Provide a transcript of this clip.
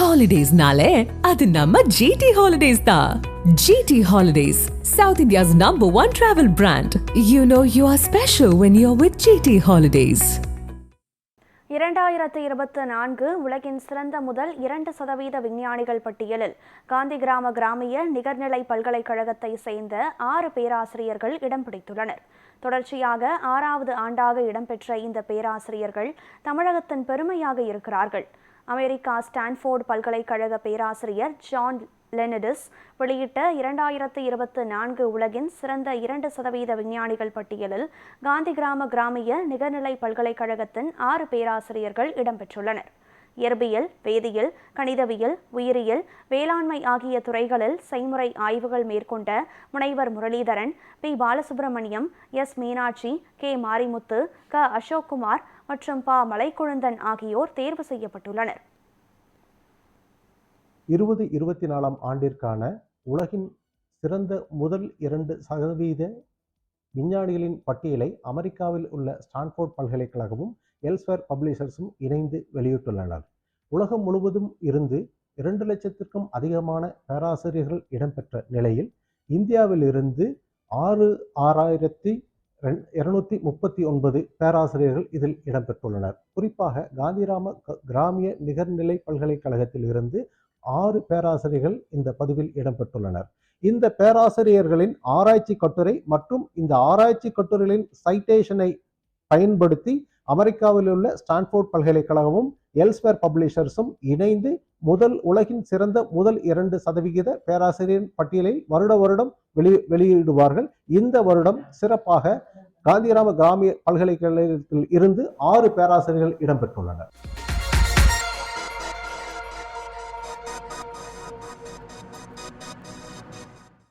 ஹாலிடேஸ்னாலே அது நம்ம ஜிடி ஹாலிடேஸ் தான். GT holidays, South India's #1 travel brand. You know you are special when you're with GT Holidays. 2024 உலகின் சிறந்த முதல் 2% விஞ்ஞானிகள் பட்டியலில் காந்தி கிராம கிராமிய நிகர்நிலை பல்கலைக்கழகத்தை சேர்ந்த 6 பேராசிரியர்கள் இடம் பிடித்துள்ளனர். தொடர்ச்சியாக 6வது ஆண்டாக இடம்பெற்ற இந்த பேராசிரியர்கள் தமிழகத்தின் பெருமையாக இருக்கிறார்கள். அமெரிக்கா ஸ்டான்ஃபோர்டு பல்கலைக்கழக பேராசிரியர் ஜான் லெனிடிஸ் வெளியிட்ட 2024 உலகின் சிறந்த 2% விஞ்ஞானிகள் பட்டியலில் காந்தி கிராம கிராமிய நிகர்நிலை பல்கலைக்கழகத்தின் 6 பேராசிரியர்கள் இடம்பெற்றுள்ளனர். இயற்பியல், வேதியியல், கணிதவியல், உயிரியல், வேளாண்மை ஆகிய துறைகளில் செய்முறை ஆய்வுகள் மேற்கொண்ட முனைவர் Muralidharan, P. Balasubramaniam, S. Meenakshi, K. Marimuthu, க. அசோக்குமார் மற்றும் ப. மலைக்குழுந்தன் ஆகியோர் தேர்வு செய்யப்பட்டுள்ளனர். 2024 ஆண்டிற்கான உலகின் சிறந்த முதல் 2% விஞ்ஞானிகளின் பட்டியலை அமெரிக்காவில் உள்ள ஸ்டான்ஃபோர்ட் பல்கலைக்கழகமும் எல்ஸ்வேர் பப்ளிஷர்ஸும் இணைந்து வெளியிட்டுள்ளனர். உலகம் முழுவதும் இருந்து 2 லட்சத்திற்கும் அதிகமான பேராசிரியர்கள் இடம்பெற்ற நிலையில் இந்தியாவில் இருந்து 6239 பேராசிரியர்கள் இதில் இடம்பெற்றுள்ளனர். குறிப்பாக காந்திகிராம கிராமிய நிகர்நிலை பல்கலைக்கழகத்தில் இருந்து 6 பேராசிரியர்கள் இந்த பதிவில் இடம்பெற்றுள்ளனர். இந்த பேராசிரியர்களின் ஆராய்ச்சி கட்டுரை மற்றும் இந்த ஆராய்ச்சி கட்டுரைகளின் சைட்டேஷனை பயன்படுத்தி அமெரிக்காவில் உள்ள ஸ்டான்ஃபோர்ட் பல்கலைக்கழகமும் எல்ஸ்வேர் பப்ளிஷர்ஸும் இணைந்து உலகின் சிறந்த முதல் 2% பேராசிரியர் பட்டியலை வருடம் வெளியிடுவார்கள். இந்த வருடம் சிறப்பாக காந்திகிராம கிராமிய பல்கலைக்கழகத்தில் இருந்து 6 பேராசிரியர்கள் இடம்பெற்றுள்ளனர்.